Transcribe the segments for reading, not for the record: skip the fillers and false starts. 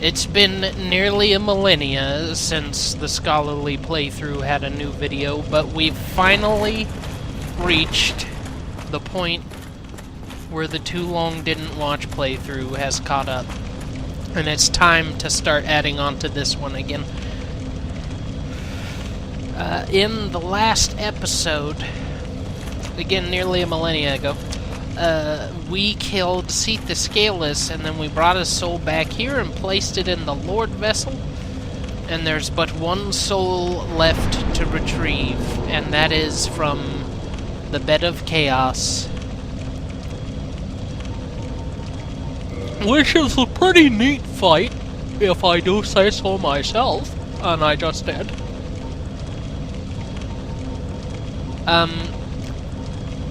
It's been nearly a millennia since the scholarly playthrough had a new video, but we've finally reached the point where the too long didn't watch playthrough has caught up. And it's time to start adding on to this one again. In the last episode, again nearly a millennia ago, we killed the Quelos, and then we brought his soul back here and placed it in the Lord vessel. And there's but one soul left to retrieve, and that is from the Bed of Chaos. Which is a pretty neat fight, if I do say so myself, and I just did.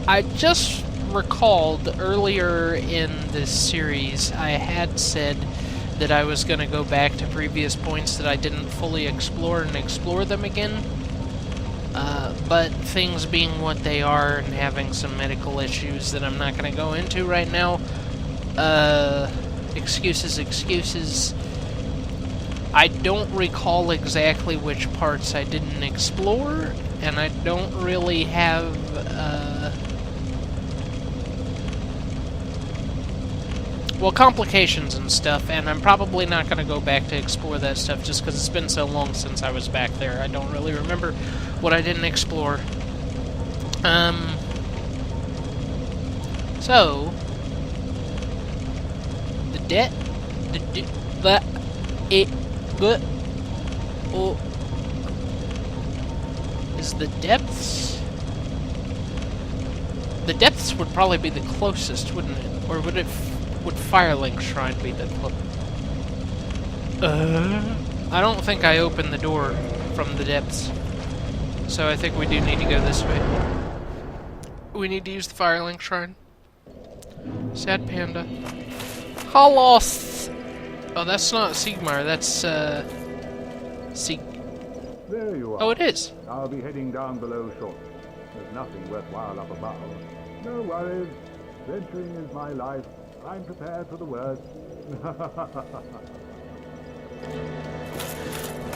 I just recalled earlier in this series I had said that I was going to go back to previous points that I didn't fully explore and explore them again. But things being what they are and having some medical issues that I'm not going to go into right now, excuses. I don't recall exactly which parts I didn't explore, and I don't really have, well, complications and stuff, and I'm probably not going to go back to explore that stuff just because it's been so long since I was back there. I don't really remember what I didn't explore. So, is the depths? The depths would probably be the closest, wouldn't it? Or would Firelink Shrine be the closest? I don't think I opened the door from the depths. So I think we do need to go this way. We need to use the Firelink Shrine. Sad Panda. Halos! Oh, that's not Sigmar, that's, There you are. Oh, it is. I'll be heading down below shortly. There's nothing worthwhile up above. No worries. Venturing is my life. I'm prepared for the worst.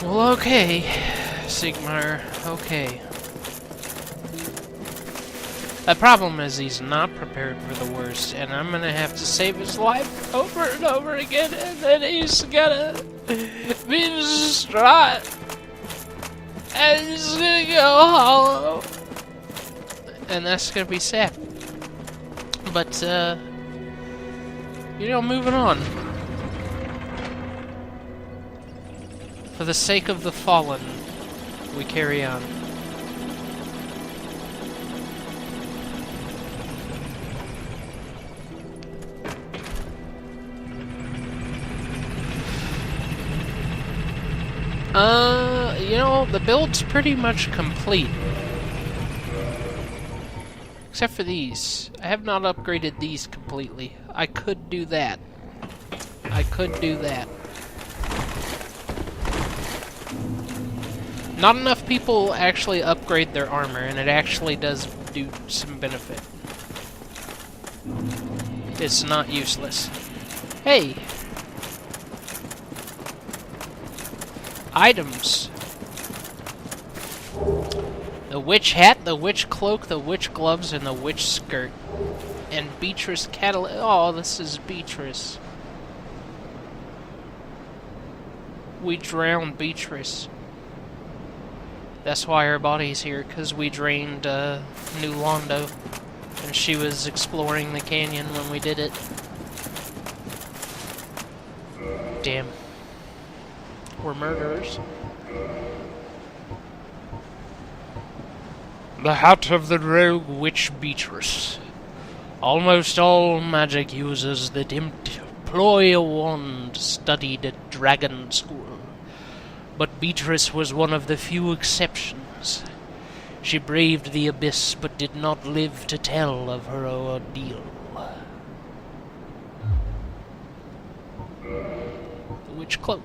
Well, okay, Sigmar, okay. The problem is he's not prepared for the worst, and I'm gonna have to save his life over and over again, and then he's gonna be distraught, and he's gonna go hollow, and that's gonna be sad. But, you know, moving on. For the sake of the fallen, we carry on. You know, the build's pretty much complete. Except for these. I have not upgraded these completely. I could do that. Not enough people actually upgrade their armor, and it actually does do some benefit. It's not useless. Hey! Items. The witch hat, the witch cloak, the witch gloves, and the witch skirt. And Beatrice catalyst. Oh, this is Beatrice. We drowned Beatrice. That's why her body's here, because we drained New Londo. And she was exploring the canyon when we did it. Damn. We're murderers. The hat of the rogue witch Beatrice. Almost all magic users that employ a wand studied at dragon school. But Beatrice was one of the few exceptions. She braved the abyss, but did not live to tell of her ordeal. The witch cloak.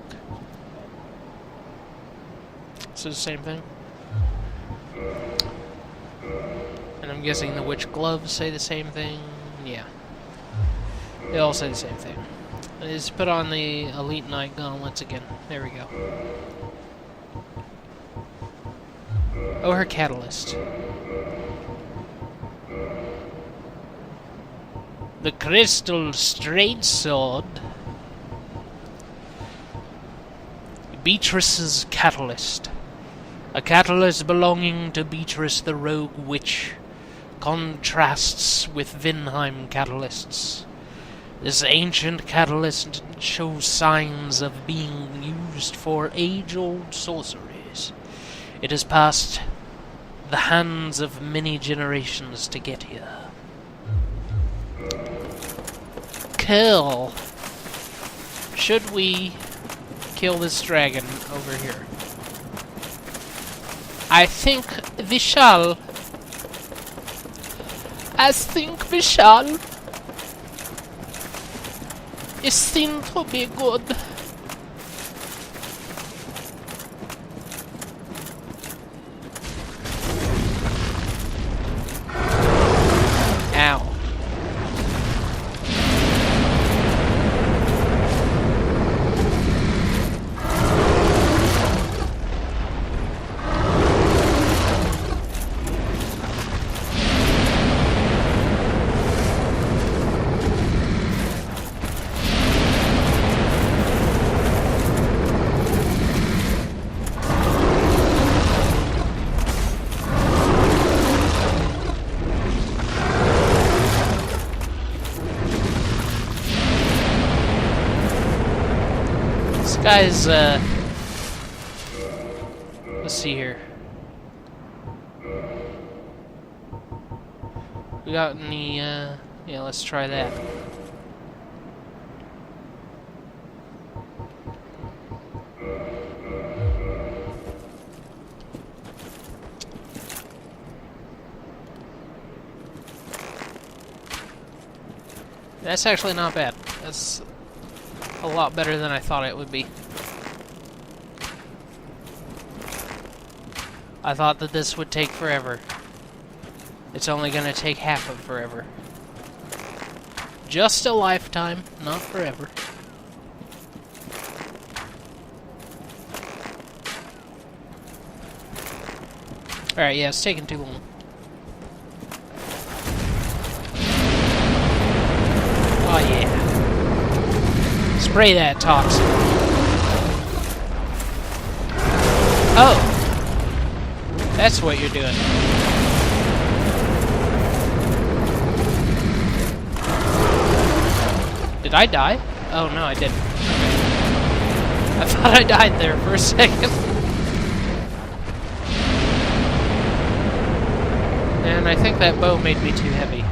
It's the same thing. And I'm guessing the witch gloves say the same thing. Yeah. They all say the same thing. Let's put on the Elite Knight gauntlets again. There we go. Oh, her catalyst. The Crystal Straight Sword. Beatrice's catalyst. A catalyst belonging to Beatrice the Rogue Witch. Contrasts with Vinheim catalysts. This ancient catalyst shows signs of being used for age-old sorceries. It has passed the hands of many generations to get here. Cool. Should we kill this dragon over here? I think we shall. I think we shall. It seems to be good. Ow. Guys, let's see here. We got any, yeah, let's try that. That's actually not bad. That's a lot better than I thought it would be. I thought that this would take forever. It's only gonna take half of forever. Just a lifetime, not forever. Alright, yeah, it's taking too long. Oh yeah. Spray that toxin. Oh! That's what you're doing. Did I die? Oh no, I didn't. Okay. I thought I died there for a second. And I think that bow made me too heavy.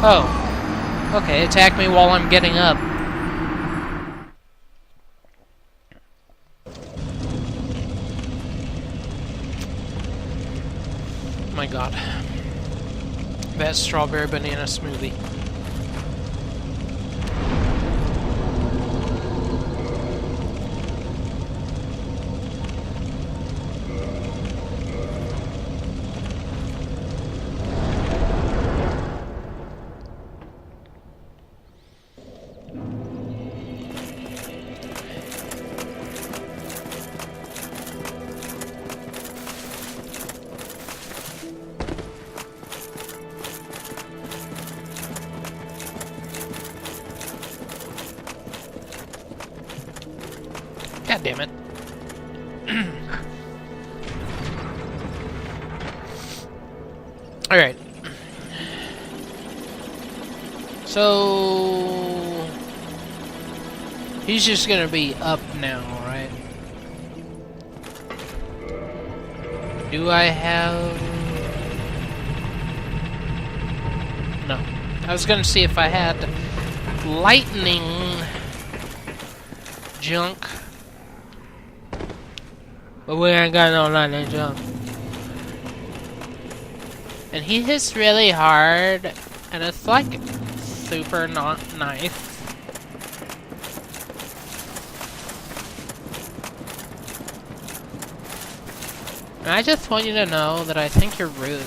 Oh. Okay, attack me while I'm getting up. My god. That strawberry banana smoothie. God damn it. Alright. So... he's just gonna be up now, right? Do I have... no. I was gonna see if I had lightning junk. But we ain't got no lightning junk. And he hits really hard, and it's like super not nice. And I just want you to know that I think you're rude.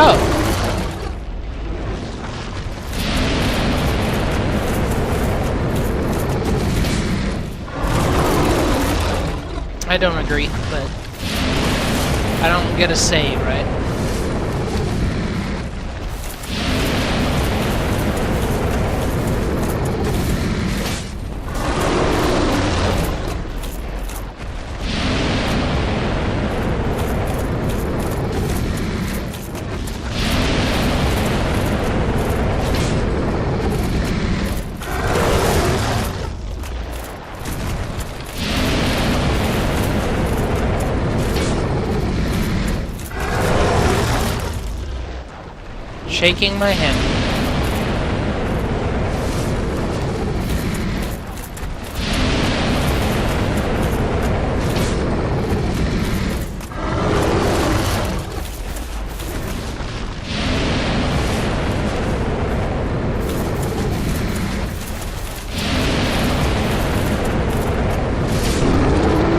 Oh! I don't agree, but I don't get a say, right? Shaking my head.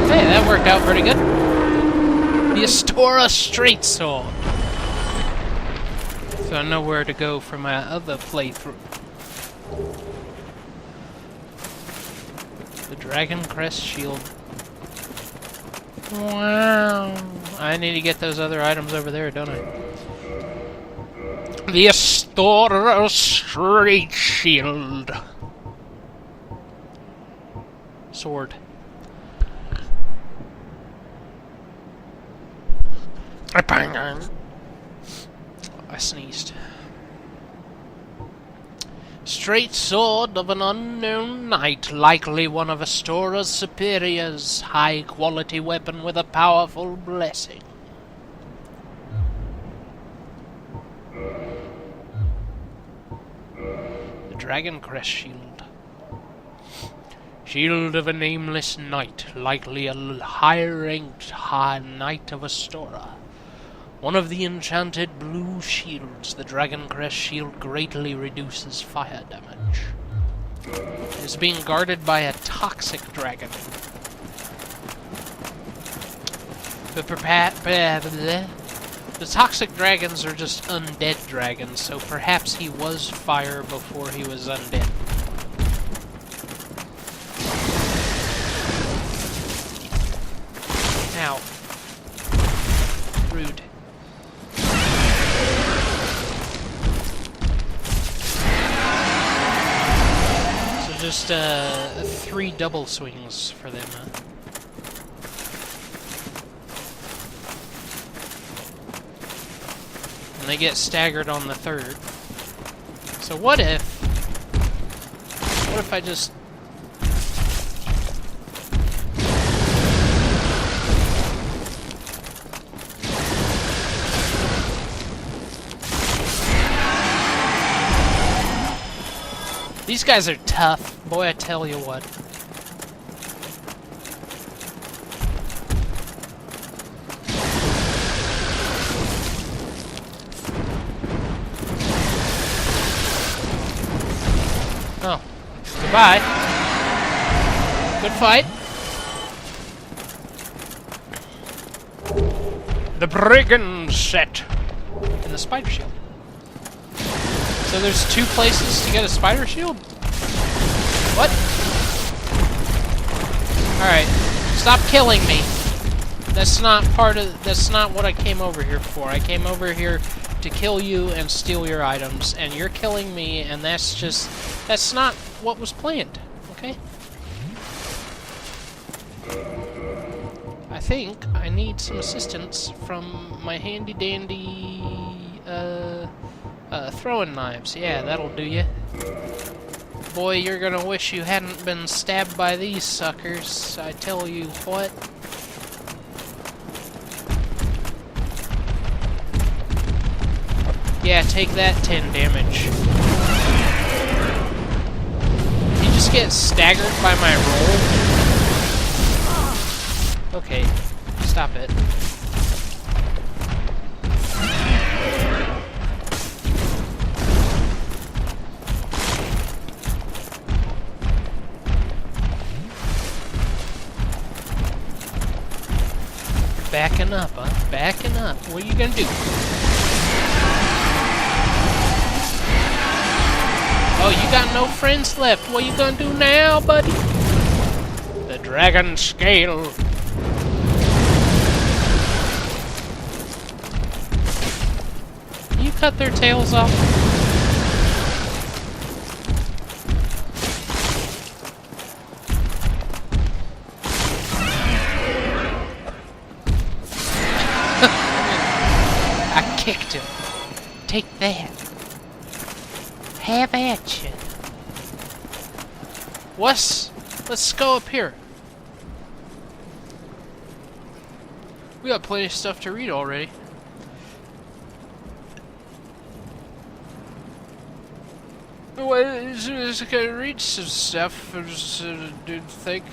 Hey, that worked out pretty good. The Astora Straight Sword. So I know where to go for my other playthrough. The Dragon Crest Shield. Wow. I need to get those other items over there, don't I? The Astora Straight Shield. Sword. I sneezed. Straight sword of an unknown knight, likely one of Astora's superiors. High quality weapon with a powerful blessing. The Dragon Crest Shield. Shield of a nameless knight, likely a high-ranked knight of Astora. One of the enchanted blue shields, the Dragon Crest Shield greatly reduces fire damage. It is being guarded by a toxic dragon. The toxic dragons are just undead dragons, so perhaps he was fire before he was undead. Ow. Rude. Just 3 double swings for them. And they get staggered on the 3rd. So what if I just... These guys are tough. Boy, I tell you what. Oh. Goodbye. Good fight. The Brigand set. And the Spider Shield. So there's 2 places to get a Spider Shield? What? Alright. Stop killing me. That's not what I came over here for. I came over here to kill you and steal your items, and you're killing me, and that's not what was planned, okay? I think I need some assistance from my handy-dandy, throwing knives. Yeah, that'll do you. Boy, you're gonna wish you hadn't been stabbed by these suckers. I tell you what. Yeah, take that 10 damage. You just get staggered by my roll? Okay, stop it. Backing up, huh? Backing up. What are you gonna do? Oh, you got no friends left. What are you gonna do now, buddy? The dragon scale. You cut their tails off. I kicked him. Take that. Have at you. Let's go up here. We got plenty of stuff to read already. What is it gonna read some stuff? Dude, think.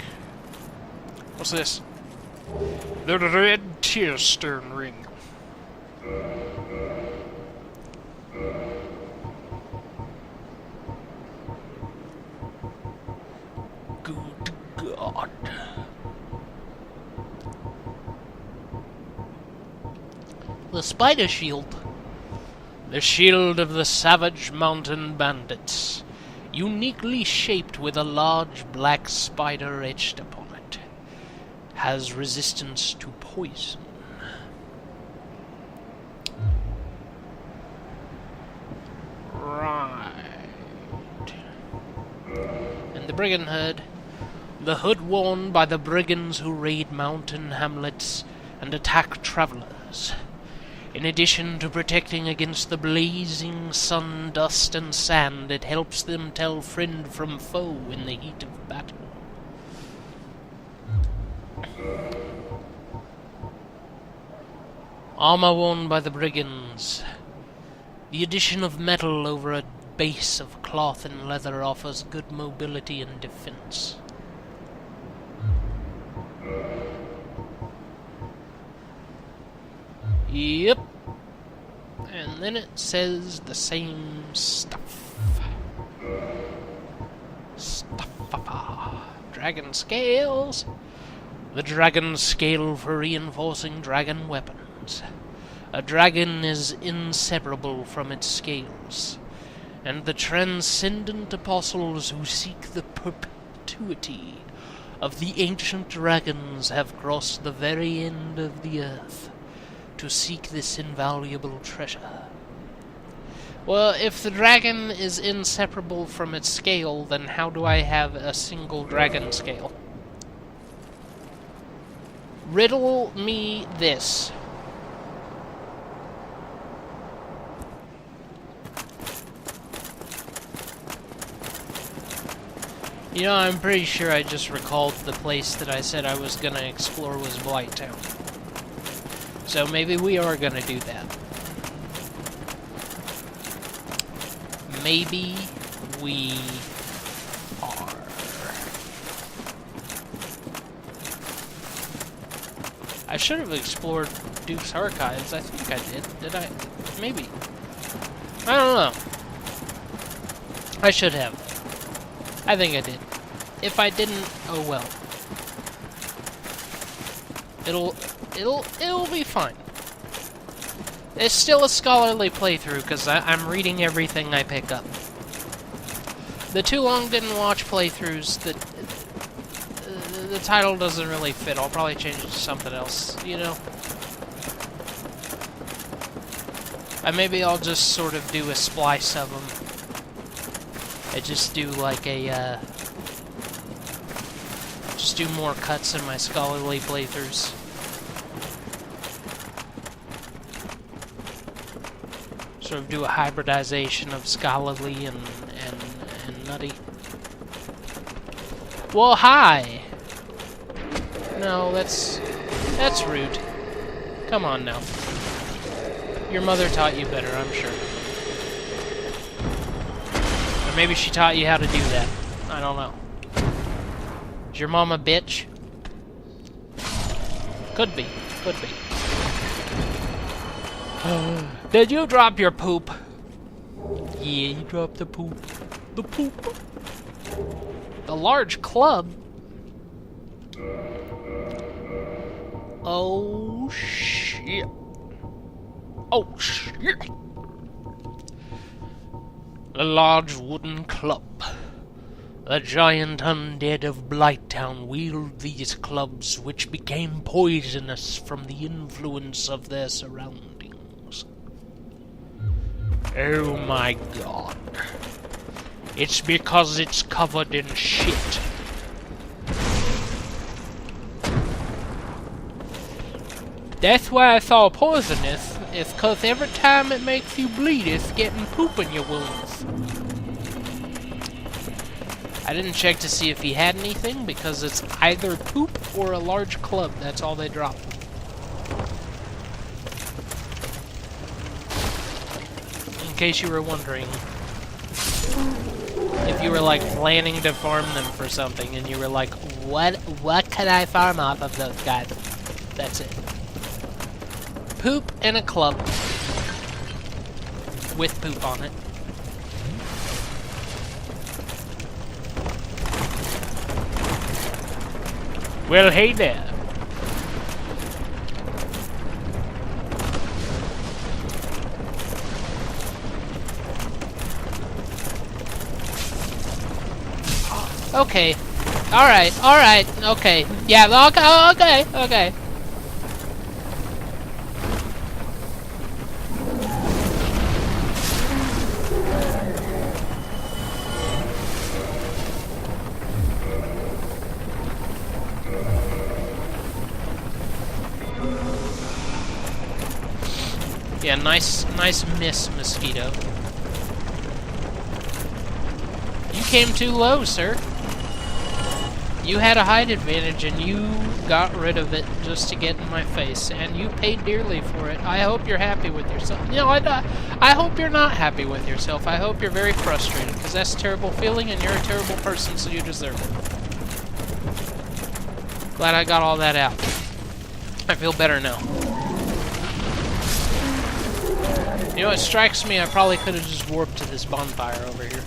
What's this? The red tearstone ring. Good God. The spider shield. The shield of the savage mountain bandits. Uniquely shaped with a large black spider etched upon it. Has resistance to poison. Right. And the brigand hood. The hood worn by the brigands who raid mountain hamlets and attack travelers. In addition to protecting against the blazing sun, dust, and sand, it helps them tell friend from foe in the heat of battle. Armor worn by the brigands. The addition of metal over a base of cloth and leather offers good mobility and defense. Yep. And then it says the same stuff. Dragon scales. The dragon scale for reinforcing dragon weapons. A dragon is inseparable from its scales, and the transcendent apostles who seek the perpetuity of the ancient dragons have crossed the very end of the earth to seek this invaluable treasure. Well, if the dragon is inseparable from its scale, then how do I have a single dragon scale? Riddle me this. You know, I'm pretty sure I just recalled the place that I said I was gonna explore was Blighttown. So maybe we are gonna do that. Maybe we are. I should have explored Duke's Archives. I think I did. Did I? Maybe. I don't know. I should have. I think I did. If I didn't, oh well. It'll be fine. It's still a scholarly playthrough because I'm reading everything I pick up. The too long didn't watch playthroughs. The title doesn't really fit. I'll probably change it to something else. You know. Maybe I'll just sort of do a splice of them. I just do like a just do more cuts in my scholarly playthroughs. Sort of do a hybridization of scholarly and nutty. Well, hi! No, that's rude. Come on now. Your mother taught you better, I'm sure. maybe she taught you how to do that. I don't know. Is your mom a bitch? Could be. Could be. Did you drop your poop? Yeah, you dropped the poop. The poop. A large club? Oh, shit. Oh, shit. A large wooden club. The giant undead of Blighttown wield these clubs, which became poisonous from the influence of their surroundings. Oh my god. It's because it's covered in shit. That's why it's all poisonous. It's cause every time it makes you bleed, it's getting poop in your wounds. I didn't check to see if he had anything, because it's either poop or a large club. That's all they drop. In case you were wondering. If you were like planning to farm them for something, and you were like, what can I farm off of those guys? That's it. Poop and a club. With poop on it. Well, hey there. Okay. Alright, okay. Yeah, okay. Yeah, nice miss, mosquito. You came too low, sir. You had a height advantage and you got rid of it just to get in my face, and you paid dearly for it. I hope you're happy with yourself. You know, I hope you're not happy with yourself. I hope you're very frustrated, because that's a terrible feeling, and you're a terrible person, so you deserve it. Glad I got all that out. I feel better now. You know, it strikes me I probably could have just warped to this bonfire over here.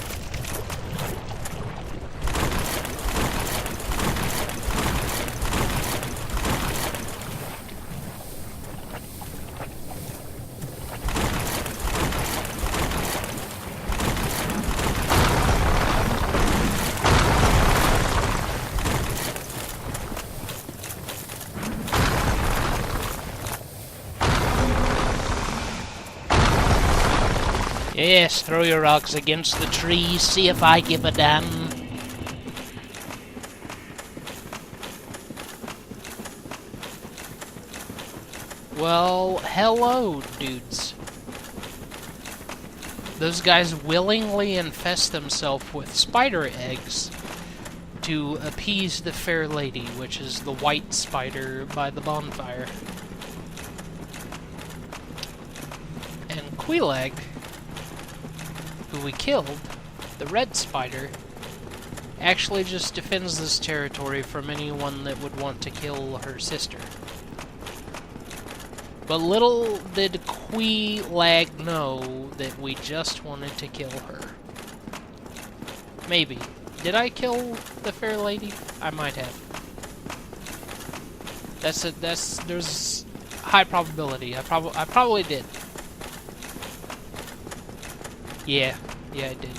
Yes, throw your rocks against the trees, see if I give a damn. Well, hello, dudes. Those guys willingly infest themselves with spider eggs to appease the fair lady, which is the white spider by the bonfire. And Quelos, who we killed, the red spider, actually just defends this territory from anyone that would want to kill her sister. But little did Quelos know that we just wanted to kill her. Maybe. Did I kill the fair lady? I might have. There's high probability. I probably did. Yeah, I did.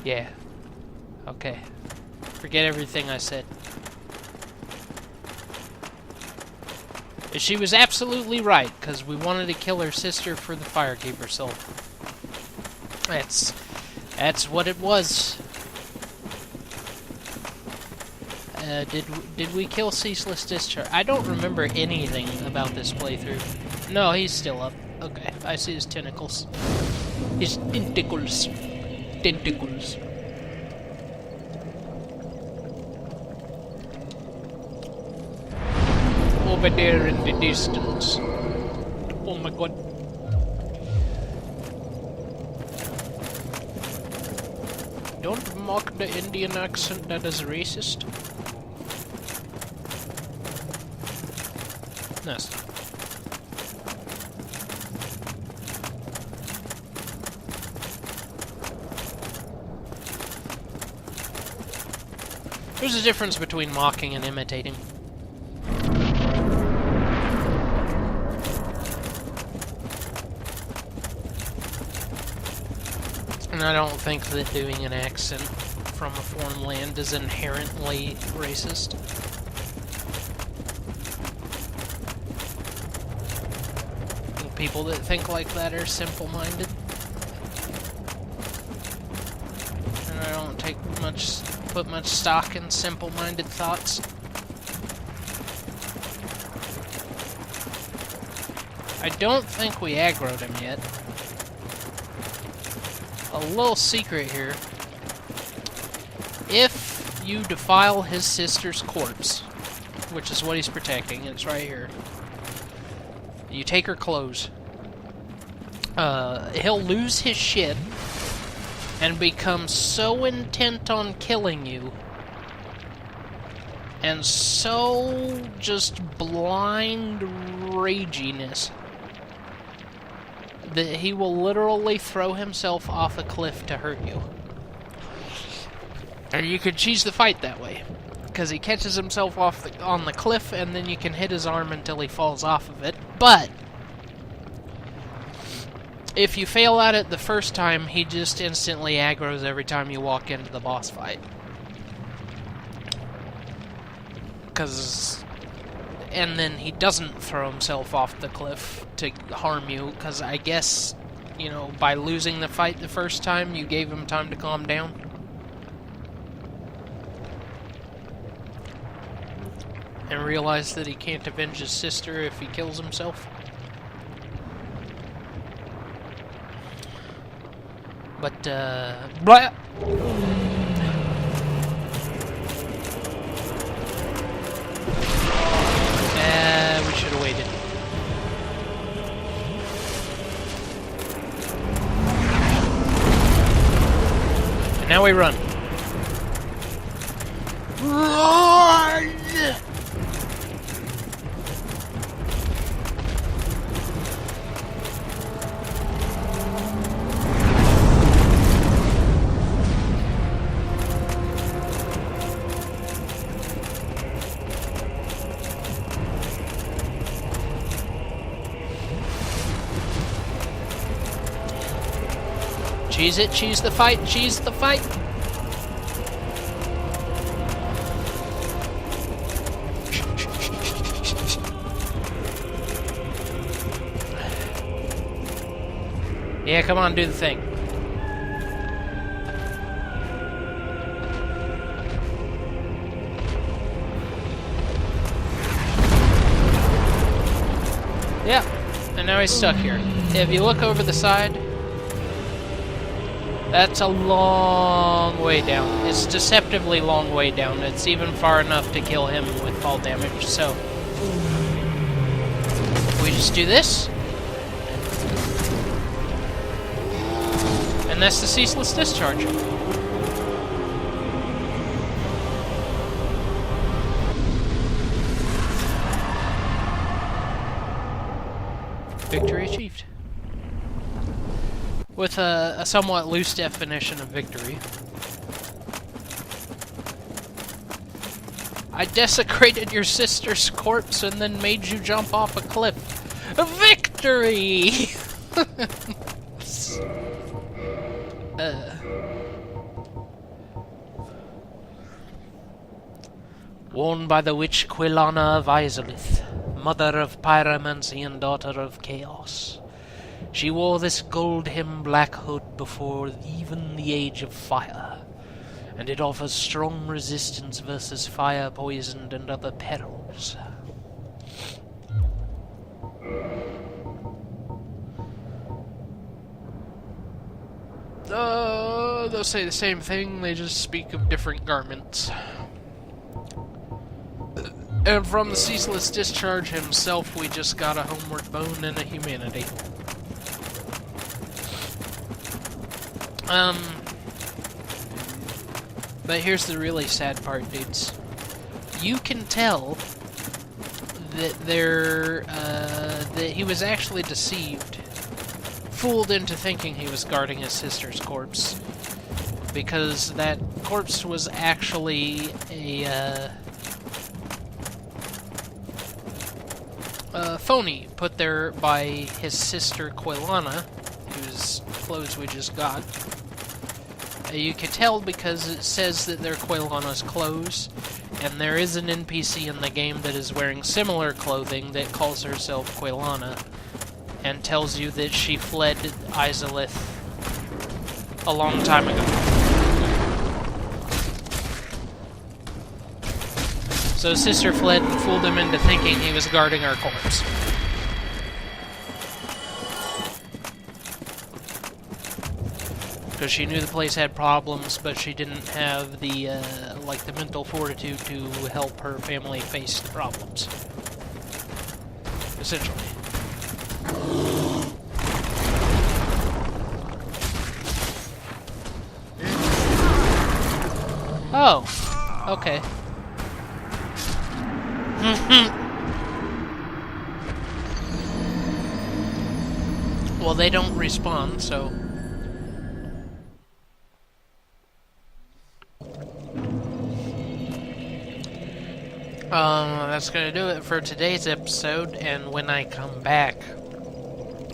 Yeah. Okay. Forget everything I said. She was absolutely right, because we wanted to kill her sister for the Firekeeper soul. That's what it was. Did we kill Ceaseless Discharge? I don't remember anything about this playthrough. No, he's still up. Okay, I see his tentacles. His tentacles. Tentacles. Over there in the distance. Oh my god. mock the Indian accent that is racist? No, it's not. There's a difference between mocking and imitating. And I don't think that doing an accent from a foreign land is inherently racist. The people that think like that are simple-minded. And I don't put much stock in simple-minded thoughts. I don't think we aggroed him yet. A little secret here. If you defile his sister's corpse, which is what he's protecting, it's right here, you take her clothes, he'll lose his shit and become so intent on killing you and so just blind raginess that he will literally throw himself off a cliff to hurt you. Or you could choose the fight that way, because he catches himself on the cliff and then you can hit his arm until he falls off of it. But if you fail at it the first time, he just instantly aggroes every time you walk into the boss fight. And then he doesn't throw himself off the cliff to harm you, because I guess, you know, by losing the fight the first time, you gave him time to calm down. And realize that he can't avenge his sister if he kills himself. But, blah! We should have waited. And now we run. Run! Cheese it, cheese the fight, cheese the fight! Yeah, come on, do the thing. Yeah, and now he's stuck here. If you look over the side, that's a long way down. It's a deceptively long way down. It's even far enough to kill him with fall damage, so we just do this. And that's the ceaseless discharge. Victory achieved. With a somewhat loose definition of victory. I desecrated your sister's corpse and then made you jump off a cliff. Victory! Worn by the witch Quelana of Izalith, mother of pyromancy and daughter of chaos. She wore this gold-hemmed black hood before even the age of fire, and it offers strong resistance versus fire, poison, and other perils. They'll say the same thing, they just speak of different garments. And from the ceaseless discharge himself, we just got a homeward bone and a humanity. But here's the really sad part, dudes. You can tell that that he was actually deceived, fooled into thinking he was guarding his sister's corpse, because that corpse was actually a phony put there by his sister Quelana, whose clothes we just got. You can tell because it says that they're Quelana's clothes, and there is an NPC in the game that is wearing similar clothing that calls herself Quelana, and tells you that she fled Izalith a long time ago. So his sister fled and fooled him into thinking he was guarding her corpse. Because she knew the place had problems, but she didn't have the, the mental fortitude to help her family face the problems. Essentially. Oh, okay. Well, they don't respawn, so... that's gonna do it for today's episode, and when I come back,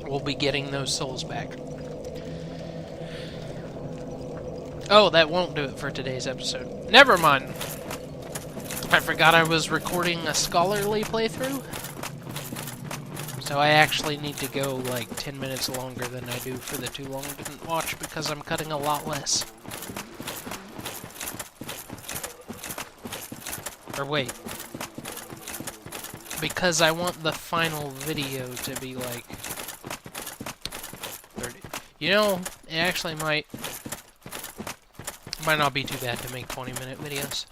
we'll be getting those souls back. Oh, that won't do it for today's episode. Never mind! I forgot I was recording a scholarly playthrough, so I actually need to go like 10 minutes longer than I do for the too long didn't watch, because I'm cutting a lot less. Or wait. Because I want the final video to be like 30. You know, it actually might not be too bad to make 20-minute videos.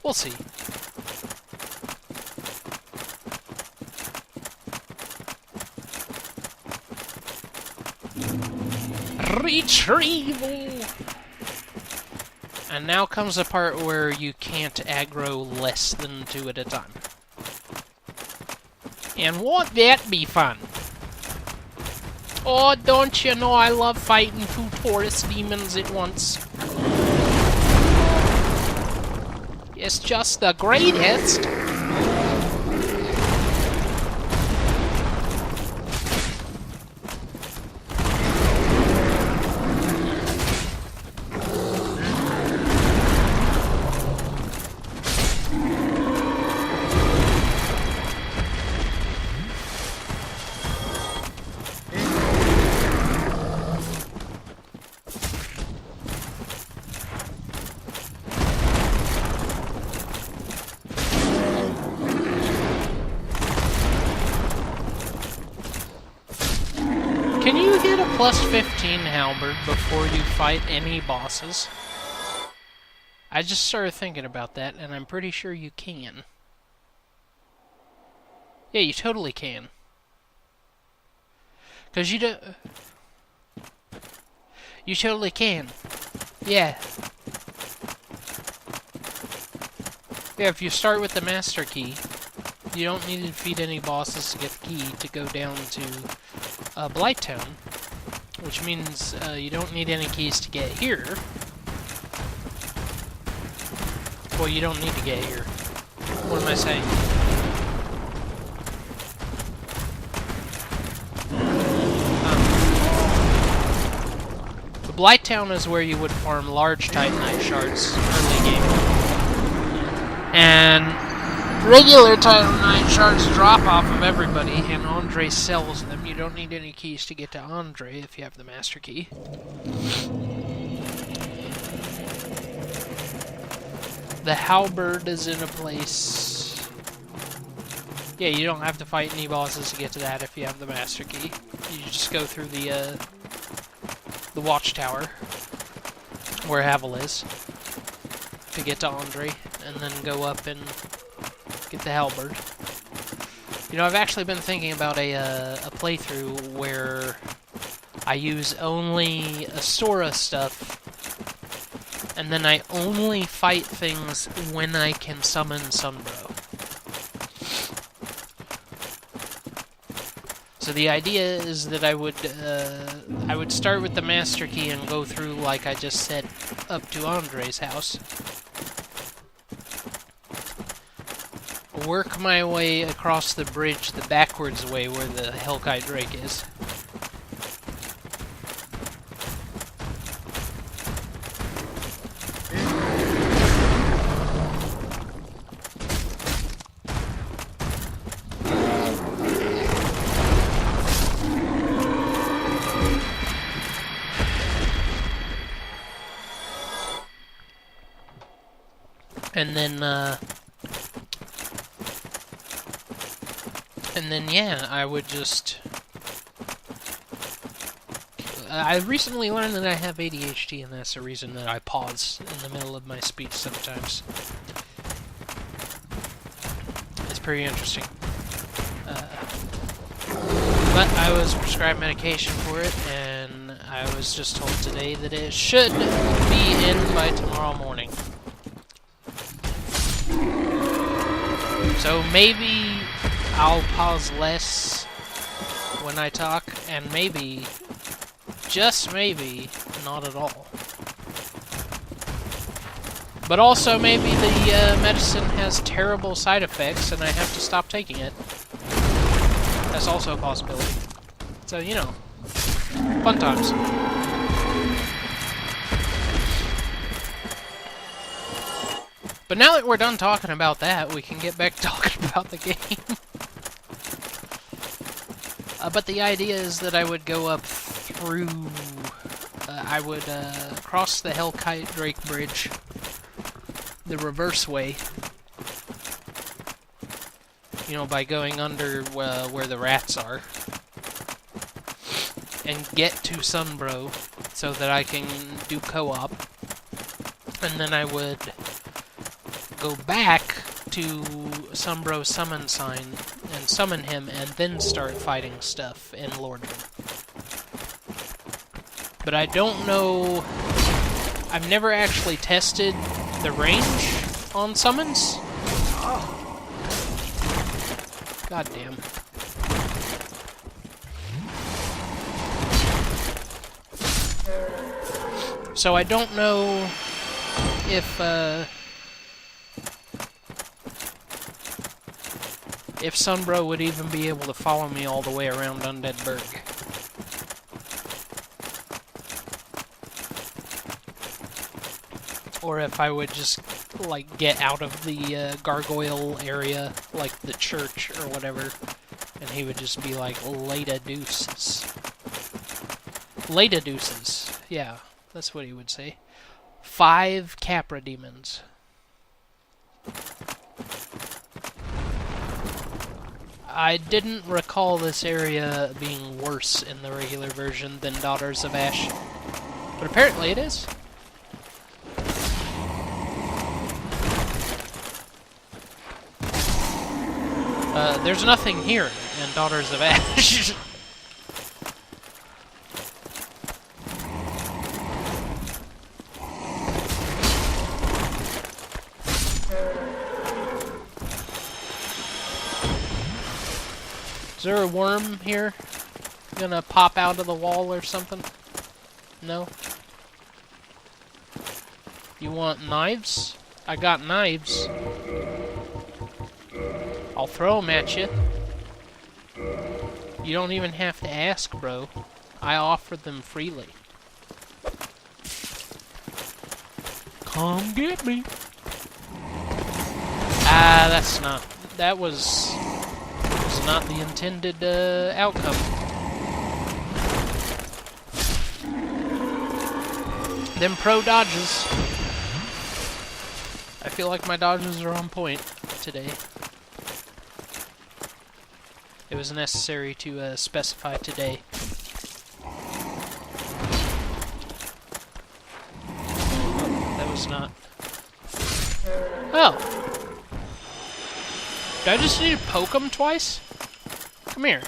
We'll see. Retrieval! And now comes the part where you can't aggro less than 2 at a time. And won't that be fun? Oh, don't you know I love fighting 2 Taurus demons at once? It's just the greatest! Can you get a plus 15 halberd before you fight any bosses? I just started thinking about that, and I'm pretty sure you can. Yeah, you totally can. Because you don't... You totally can. Yeah. Yeah, if you start with the master key, you don't need to defeat any bosses to get the key to go down to Blighttown, which means you don't need any keys to get here. Well, you don't need to get here. What am I saying? The Blighttown is where you would farm large Titanite shards early game. And regular Titanite shards drop off of everybody, and Andre sells them. You don't need any keys to get to Andre if you have the master key. The halberd is in a place... Yeah, you don't have to fight any bosses to get to that if you have the master key. You just go through the watchtower, where Havel is, to get to Andre, and then go up and get the halberd. You know, I've actually been thinking about a playthrough where I use only Asura stuff And then I only fight things when I can summon Sunbro. So the idea is that I would start with the Master Key and go through, like I just said, up to Andre's house. Work my way across the bridge the backwards way where the Hellkite Drake is. And then, yeah, I would just... I recently learned that I have ADHD, and that's the reason that I pause in the middle of my speech sometimes. It's pretty interesting. But I was prescribed medication for it, and I was just told today that it should be in by tomorrow morning. So maybe I'll pause less when I talk, and maybe, just maybe, not at all. But also maybe the medicine has terrible side effects and I have to stop taking it. That's also a possibility. So, you know, fun times. But now that we're done talking about that, we can get back to talking about the game. But the idea is that I would go up through... I would cross the Hellkite Drake Bridge the reverse way. You know, by going under where the rats are. And get to Sunbro so that I can do co-op. And then I would go back to Sunbro's summon sign and summon him and then start fighting stuff in Lordran. But I don't know... I've never actually tested the range on summons. God damn. So I don't know if Sunbro would even be able to follow me all the way around Undead Burg. Or if I would just, like, get out of the gargoyle area, like the church or whatever, and he would just be like, Lata deuces. Lata deuces. Yeah, that's what he would say. 5 Capra demons. I didn't recall this area being worse in the regular version than Daughters of Ash, but apparently it is. There's nothing here in Daughters of Ash. Is there a worm here? Gonna pop out of the wall or something? No? You want knives? I got knives. I'll throw them at you. You don't even have to ask, bro. I offer them freely. Come get me. Ah, that's not... That was not the intended outcome. Them pro dodges. I feel like my dodges are on point today. It was necessary to specify today. That was not. Oh! Did I just need to poke him twice? Come here.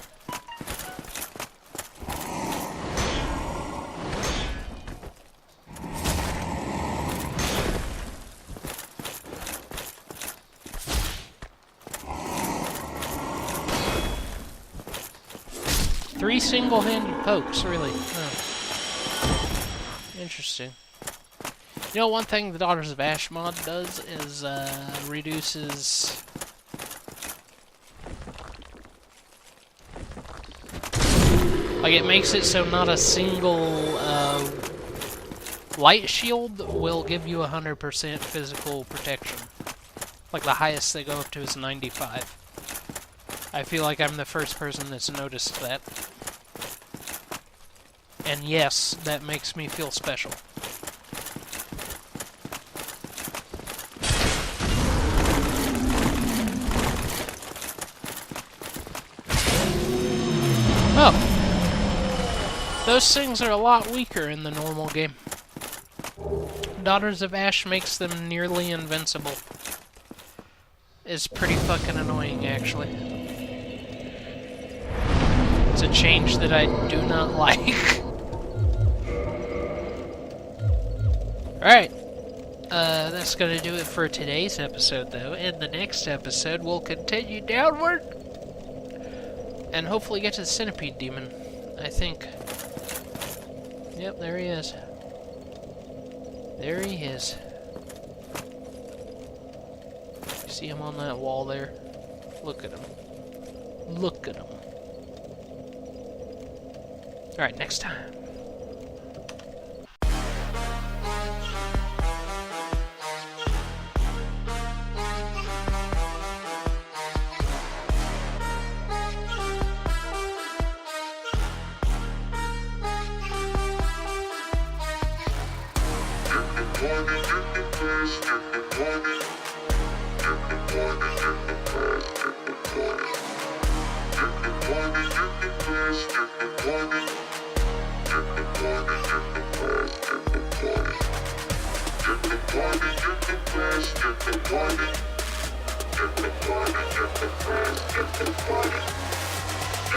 3 single-handed pokes, really. Oh. Interesting. You know, one thing the Daughters of Ash mod does is reduces... Like, it makes it so not a single light shield will give you 100% physical protection. Like, the highest they go up to is 95. I feel like I'm the first person that's noticed that. And yes, that makes me feel special. Oh! Those things are a lot weaker in the normal game. Daughters of Ash makes them nearly invincible. It's pretty fucking annoying, actually. It's a change that I do not like. Alright. That's gonna do it for today's episode, though. In the next episode, we'll continue downward. And hopefully get to the Centipede Demon, I think. Yep, there he is. There he is. See him on that wall there? Look at him. Look at him. Alright, next time. Get the party.